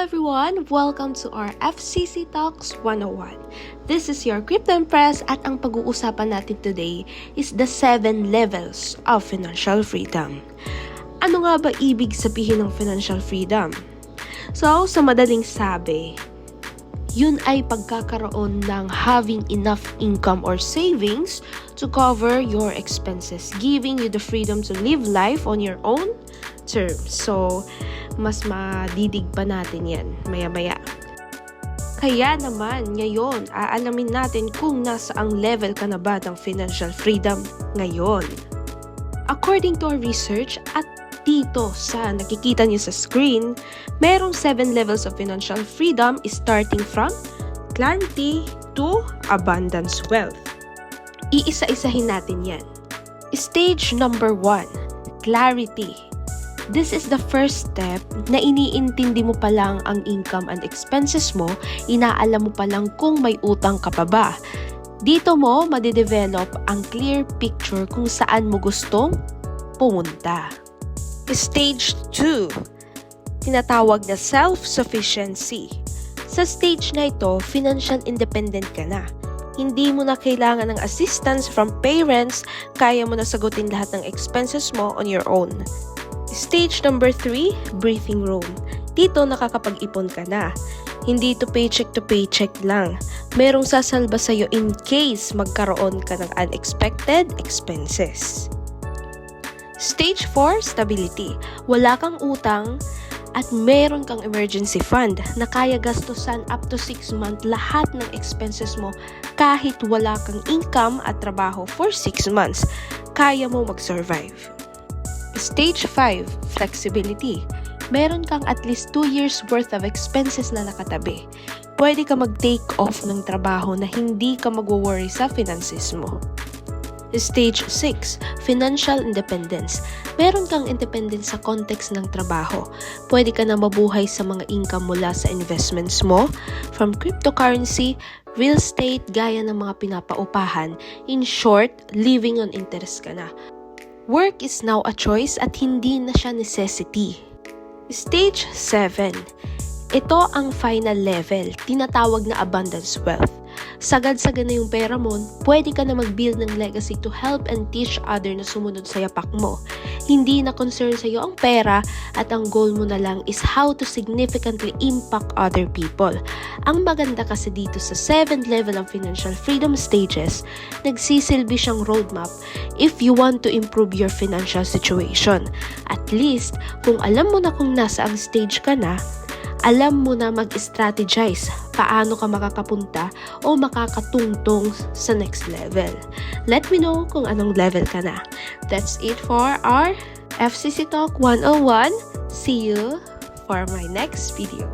everyone! Welcome to our FCC Talks 101. This is your Crypto Empress at ang pag-uusapan natin today is the 7 levels of financial freedom. Ano nga ba ibig sabihin ng financial freedom? So, sa madaling sabi, yun ay pagkakaroon ng having enough income or savings to cover your expenses, giving you the freedom to live life on your own terms. So, mas madidig pa natin yan maya-maya. Kaya naman, ngayon, aalamin natin kung nasaang level ka na ba ng financial freedom ngayon. According to our research at dito sa nakikita niyo sa screen, merong 7 levels of financial freedom starting from clarity to abundance wealth. Iisa-isahin natin yan. Stage number 1, clarity. This is the first step na iniintindi mo pa lang ang income and expenses mo, inaalam mo pa lang kung may utang ka pa ba. Dito mo madidevelop ang clear picture kung saan mo gustong pumunta. Stage 2, tinatawag na self-sufficiency. Sa stage na ito, financial independent ka na. Hindi mo na kailangan ng assistance from parents, kaya mo na sagutin lahat ng expenses mo on your own. Stage number 3, breathing room. Dito nakakapag-ipon ka na. Hindi to paycheck lang. Merong sasalba sa'yo in case magkaroon ka ng unexpected expenses. Stage 4, stability. Wala kang utang at meron kang emergency fund na kaya gastusan up to 6 months lahat ng expenses mo kahit wala kang income at trabaho for 6 months. Kaya mo mag-survive. Stage 5, flexibility. Meron kang at least 2 years worth of expenses na nakatabi. Pwede ka mag-take off ng trabaho na hindi ka mag-worry sa finances mo. Stage 6, financial independence. Meron kang independence sa context ng trabaho. Pwede ka na mabuhay sa mga income mula sa investments mo, from cryptocurrency, real estate, gaya ng mga pinapaupahan. In short, living on interest ka na. Work is now a choice at hindi na siya necessity. Stage 7. Ito ang final level, tinatawag na abundance wealth. Sagad-sagad na yung pera mo, pwede ka na mag-build ng legacy to help and teach other na sumunod sa yapak mo. Hindi na concern sa'yo ang pera at ang goal mo na lang is how to significantly impact other people. Ang maganda kasi dito sa 7th level of financial freedom stages, nagsisilbi siyang roadmap if you want to improve your financial situation. At least, kung alam mo na kung nasa ang stage ka na, alam mo na mag-strategize paano ka makakapunta o makakatungtong sa next level. Let me know kung anong level ka na. That's it for our FCC Talk 101. See you for my next video.